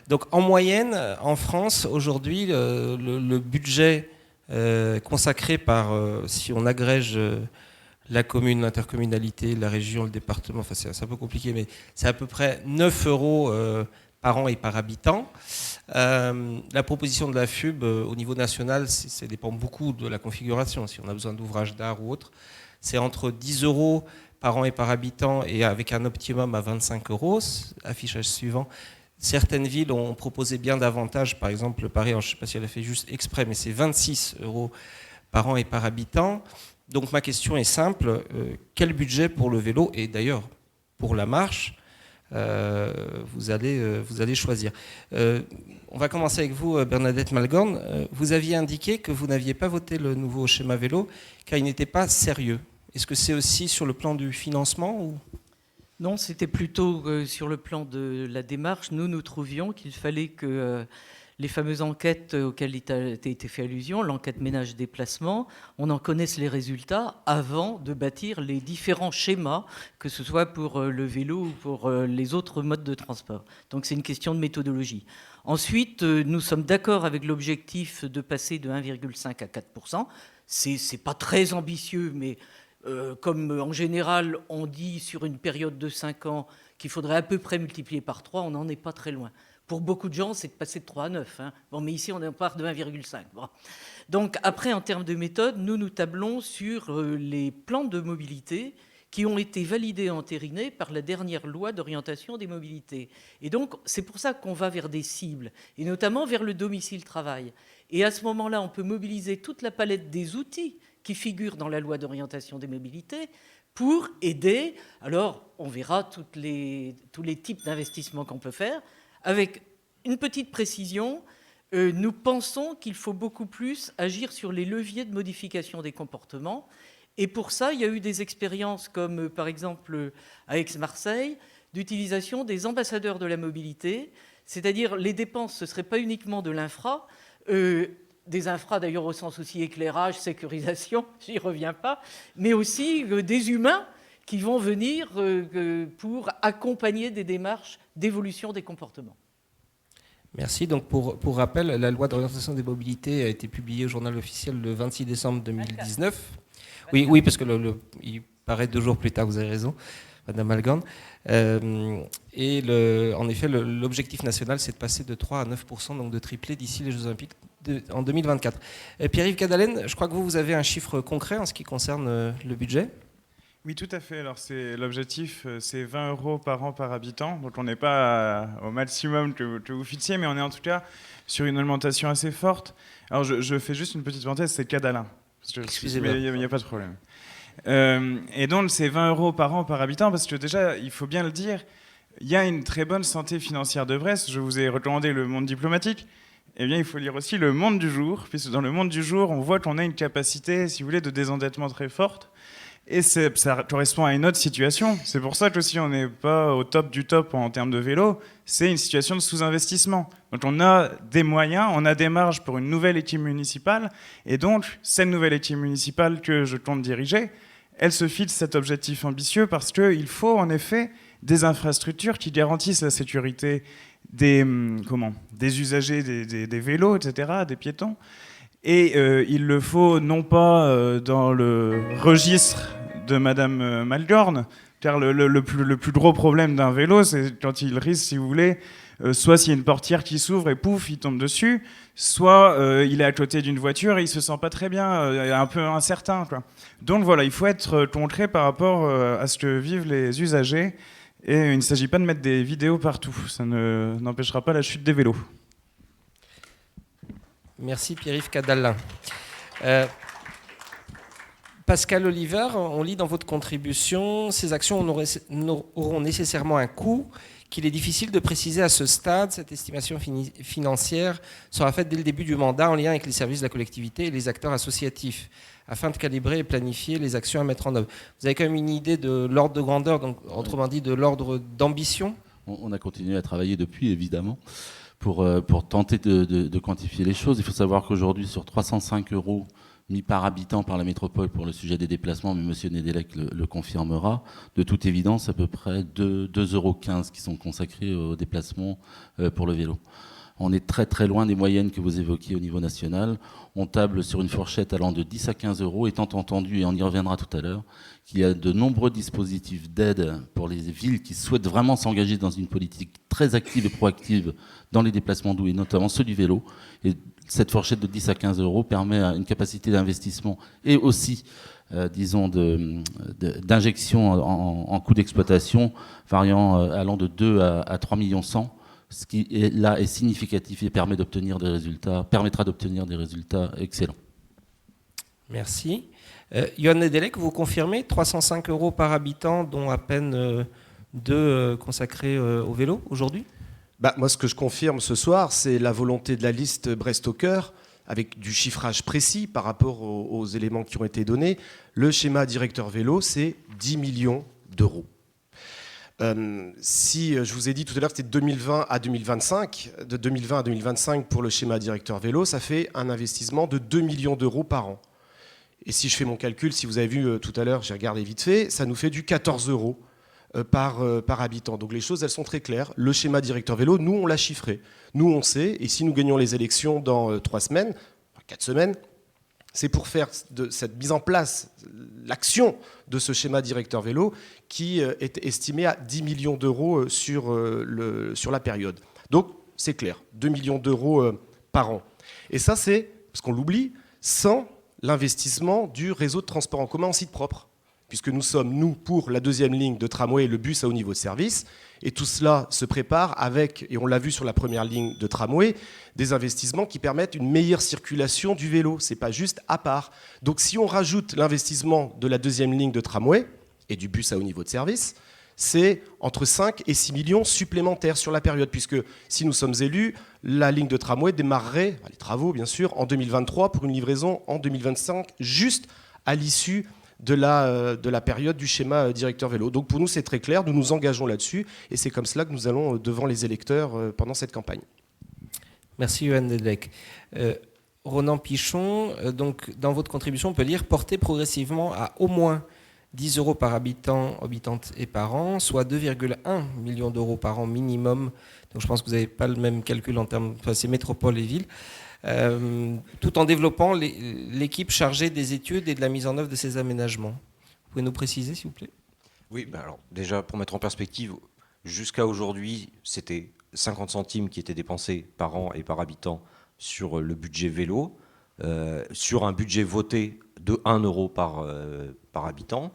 Donc en moyenne, en France, aujourd'hui, le budget consacré par, si on agrège la commune, l'intercommunalité, la région, le département, enfin c'est un peu compliqué, mais c'est à peu près 9 euros par an et par habitant. La proposition de la FUB au niveau national, ça dépend beaucoup de la configuration, si on a besoin d'ouvrages d'art ou autre. C'est entre 10 euros par an et par habitant et avec un optimum à 25 euros, affichage suivant. Certaines villes ont proposé bien davantage, par exemple Paris, je ne sais pas si elle a fait juste exprès, mais c'est 26 euros par an et par habitant. Donc ma question est simple, quel budget pour le vélo et d'ailleurs pour la marche vous allez choisir. On va commencer avec vous, Bernadette Malgorn. Vous aviez indiqué que vous n'aviez pas voté le nouveau schéma vélo car il n'était pas sérieux. Est-ce que c'est aussi sur le plan du financement ou... Non, c'était plutôt sur le plan de la démarche. Nous trouvions qu'il fallait que les fameuses enquêtes auxquelles il a été fait allusion, l'enquête ménage-déplacement, on en connaisse les résultats avant de bâtir les différents schémas, que ce soit pour le vélo ou pour les autres modes de transport. Donc c'est une question de méthodologie. Ensuite, nous sommes d'accord avec l'objectif de passer de 1,5 à 4%. C'est pas très ambitieux, mais comme en général on dit sur une période de 5 ans qu'il faudrait à peu près multiplier par 3, on n'en est pas très loin. Pour beaucoup de gens, c'est de passer de 3 à 9. Hein. Bon, mais ici, on part de 1,5. Bon. Donc après, en termes de méthode, nous tablons sur les plans de mobilité qui ont été validés et entérinés par la dernière loi d'orientation des mobilités. Et donc, c'est pour ça qu'on va vers des cibles, et notamment vers le domicile-travail. Et à ce moment-là, on peut mobiliser toute la palette des outils qui figurent dans la loi d'orientation des mobilités pour aider. Alors, on verra tous les types d'investissements qu'on peut faire. Avec une petite précision, nous pensons qu'il faut beaucoup plus agir sur les leviers de modification des comportements. Et pour ça, il y a eu des expériences comme, par exemple, à Aix-Marseille, d'utilisation des ambassadeurs de la mobilité. C'est-à-dire, les dépenses, ce ne serait pas uniquement de l'infra, des infras d'ailleurs au sens aussi éclairage, sécurisation, j'y reviens pas, mais aussi des humains qui vont venir pour accompagner des démarches d'évolution des comportements. Merci. Donc pour rappel, la loi d'orientation des mobilités a été publiée au journal officiel le 26 décembre 2019. Oui, parce que il paraît 2 jours plus tard, vous avez raison, Madame Malgorn. Et en effet, l'objectif national, c'est de passer de 3 à 9%, donc de tripler d'ici les Jeux Olympiques en 2024. Pierre-Yves Cadalen, je crois que vous avez un chiffre concret en ce qui concerne le budget. Oui, tout à fait. Alors, l'objectif, c'est 20 euros par an par habitant. Donc, on n'est pas au maximum que vous fixiez, mais on est en tout cas sur une augmentation assez forte. Alors, je fais juste une petite parenthèse, c'est Cadalin. Excusez-moi. Il n'y a pas de problème. Et donc, c'est 20 euros par an par habitant, parce que déjà, il faut bien le dire, il y a une très bonne santé financière de Brest. Je vous ai recommandé Le Monde diplomatique. Eh bien, il faut lire aussi Le Monde du jour, puisque dans Le Monde du jour, on voit qu'on a une capacité, si vous voulez, de désendettement très forte. Et ça correspond à une autre situation. C'est pour ça que si on n'est pas au top du top en termes de vélo, c'est une situation de sous-investissement. Donc on a des moyens, on a des marges pour une nouvelle équipe municipale. Et donc, cette nouvelle équipe municipale que je compte diriger, elle se fixe cet objectif ambitieux parce qu'il faut en effet des infrastructures qui garantissent la sécurité des usagers des vélos, etc., des piétons. Et il le faut non pas dans le registre de Madame Malgorn, car le plus gros problème d'un vélo, c'est quand il risque, si vous voulez, soit s'il y a une portière qui s'ouvre et pouf, il tombe dessus, soit il est à côté d'une voiture et il se sent pas très bien, un peu incertain, quoi. Donc voilà, il faut être concret par rapport à ce que vivent les usagers, et il ne s'agit pas de mettre des vidéos partout, ça n'empêchera pas la chute des vélos. Merci Pierre-Yves Cadalin. Pascal Oliver, on lit dans votre contribution, ces actions auront nécessairement un coût qu'il est difficile de préciser à ce stade. Cette estimation financière sera faite dès le début du mandat en lien avec les services de la collectivité et les acteurs associatifs afin de calibrer et planifier les actions à mettre en œuvre. Vous avez quand même une idée de l'ordre de grandeur, donc autrement dit de l'ordre d'ambition ? On a continué à travailler depuis, évidemment, pour tenter de quantifier les choses. Il faut savoir qu'aujourd'hui, sur 305 euros mis par habitant par la métropole pour le sujet des déplacements, mais M. Nedelec le confirmera. De toute évidence, à peu près 2,15 € qui sont consacrés aux déplacements pour le vélo. On est très très loin des moyennes que vous évoquiez au niveau national. On table sur une fourchette allant de 10 à 15 €, étant entendu, et on y reviendra tout à l'heure, qu'il y a de nombreux dispositifs d'aide pour les villes qui souhaitent vraiment s'engager dans une politique très active et proactive dans les déplacements doux, et notamment ceux du vélo. Et cette fourchette de 10 à 15 € permet une capacité d'investissement et aussi, disons, d'injection en coût d'exploitation variant allant de 2 à 3 millions 100. Ce qui est là est significatif et permettra d'obtenir des résultats excellents. Merci. Johan Nedelec, vous confirmez 305 € par habitant, dont à peine 2 consacrés au vélo aujourd'hui ? Moi, ce que je confirme ce soir, c'est la volonté de la liste Brest au cœur, avec du chiffrage précis par rapport aux éléments qui ont été donnés. Le schéma directeur vélo, c'est 10 millions d'euros. Si je vous ai dit tout à l'heure que c'était de 2020 à 2025, de 2020 à 2025 pour le schéma directeur vélo, ça fait un investissement de 2 millions d'euros par an. Et si je fais mon calcul, si vous avez vu tout à l'heure, j'ai regardé vite fait, ça nous fait du 14 € par habitant. Donc les choses, elles sont très claires. Le schéma directeur vélo, nous, on l'a chiffré. Nous, on sait, et si nous gagnons les élections dans 3 semaines, 4 semaines, c'est pour faire de cette mise en place, l'action de ce schéma directeur vélo qui est estimé à 10 millions d'euros sur la période. Donc, c'est clair, 2 millions d'euros par an. Et ça, c'est, parce qu'on l'oublie, sans l'investissement du réseau de transport en commun en site propre. Puisque nous sommes, nous, pour la 2e ligne de tramway et le bus à haut niveau de service. Et tout cela se prépare avec, et on l'a vu sur la 1re ligne de tramway, des investissements qui permettent une meilleure circulation du vélo. Ce n'est pas juste à part. Donc si on rajoute l'investissement de la 2e ligne de tramway et du bus à haut niveau de service, c'est entre 5 et 6 millions supplémentaires sur la période. Puisque si nous sommes élus, la ligne de tramway démarrerait, les travaux bien sûr, en 2023 pour une livraison en 2025, juste à l'issue de la période du schéma directeur vélo. Donc pour nous, c'est très clair, nous nous engageons là-dessus, et c'est comme cela que nous allons devant les électeurs pendant cette campagne. Merci Johan Nedelec. Ronan Pichon, donc dans votre contribution, on peut lire « porter progressivement à au moins 10 € par habitant, habitante et par an, soit 2,1 millions d'euros par an minimum ». Donc je pense que vous n'avez pas le même calcul en termes, enfin c'est métropole et ville. Tout en développant l'équipe chargée des études et de la mise en œuvre de ces aménagements. Vous pouvez nous préciser, s'il vous plaît ? Oui, alors déjà, pour mettre en perspective, jusqu'à aujourd'hui, c'était 50 centimes qui étaient dépensés par an et par habitant sur le budget vélo, sur un budget voté de 1 € par habitant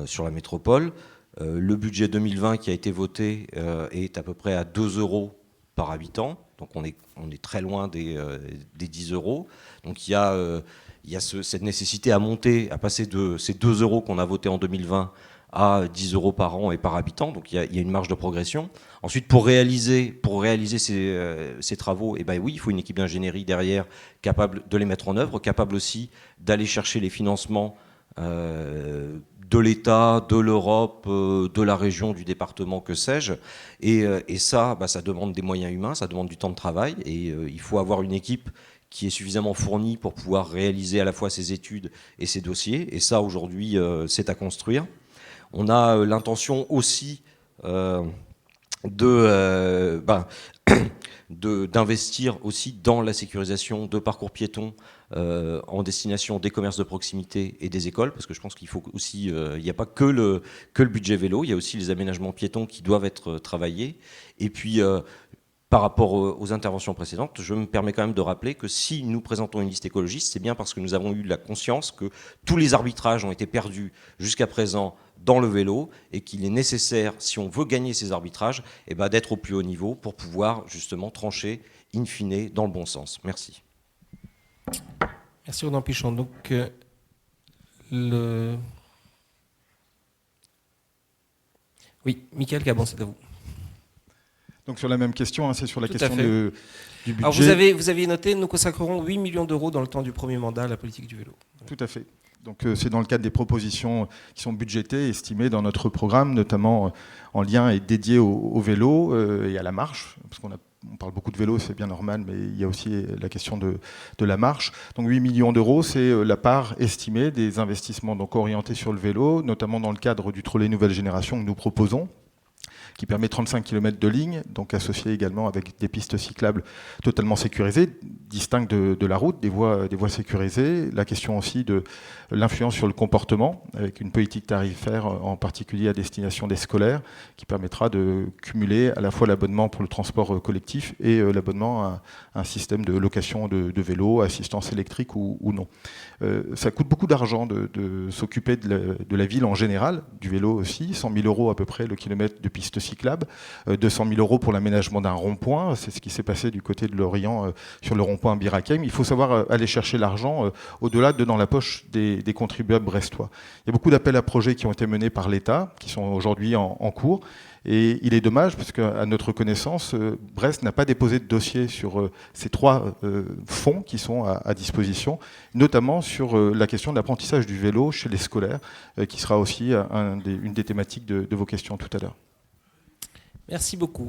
sur la métropole. Le budget 2020 qui a été voté est à peu près à 2 € par habitant. Donc on est très loin des 10 €. Donc il y a cette nécessité à monter, à passer de ces 2 € qu'on a votés en 2020 à 10 € par an et par habitant. Donc il y a une marge de progression. Ensuite, pour réaliser ces travaux, oui, il faut une équipe d'ingénierie derrière capable de les mettre en œuvre, capable aussi d'aller chercher les financements de l'État, de l'Europe, de la région, du département, que sais-je. Et ça, ça demande des moyens humains, ça demande du temps de travail. Et il faut avoir une équipe qui est suffisamment fournie pour pouvoir réaliser à la fois ces études et ces dossiers. Et ça, aujourd'hui, c'est à construire. On a l'intention aussi d'investir aussi dans la sécurisation de parcours piétons en destination des commerces de proximité et des écoles, parce que je pense qu'il faut aussi, il n'y a pas que le budget vélo, il y a aussi les aménagements piétons qui doivent être travaillés. Et puis, par rapport aux interventions précédentes, je me permets quand même de rappeler que si nous présentons une liste écologiste, c'est bien parce que nous avons eu la conscience que tous les arbitrages ont été perdus jusqu'à présent dans le vélo et qu'il est nécessaire, si on veut gagner ces arbitrages, d'être au plus haut niveau pour pouvoir justement trancher in fine dans le bon sens. Merci. Merci Ronan Pichon. Donc, oui, Michael Cabon, c'est à vous. Donc sur la même question, c'est sur la question du budget. Alors vous avez noté, nous consacrerons 8 millions d'euros dans le temps du premier mandat à la politique du vélo. Tout à fait. Donc c'est dans le cadre des propositions qui sont budgétées, estimées dans notre programme, notamment en lien et dédié au vélo et à la marche, parce qu'on a on parle beaucoup de vélo, c'est bien normal, mais il y a aussi la question de la marche. Donc 8 millions d'euros, c'est la part estimée des investissements donc orientés sur le vélo, notamment dans le cadre du trolley nouvelle génération que nous proposons, qui permet 35 km de ligne, donc associé également avec des pistes cyclables totalement sécurisées, distinctes de la route, des voies sécurisées. La question aussi de l'influence sur le comportement, avec une politique tarifaire en particulier à destination des scolaires, qui permettra de cumuler à la fois l'abonnement pour le transport collectif et l'abonnement à un système de location de vélo, assistance électrique ou non. Ça coûte beaucoup d'argent de s'occuper de la ville en général, du vélo aussi, 100 000 € à peu près le kilomètre de piste cyclable, 200 000 € pour l'aménagement d'un rond-point, c'est ce qui s'est passé du côté de Lorient sur le rond-point Bir-Hakeim. Il faut savoir aller chercher l'argent au-delà de dans la poche des contribuables brestois. Il y a beaucoup d'appels à projets qui ont été menés par l'État, qui sont aujourd'hui en cours. Et il est dommage, parce qu'à notre connaissance, Brest n'a pas déposé de dossier sur ces 3 fonds qui sont à disposition, notamment sur la question de l'apprentissage du vélo chez les scolaires, qui sera aussi une des thématiques de vos questions tout à l'heure. Merci beaucoup.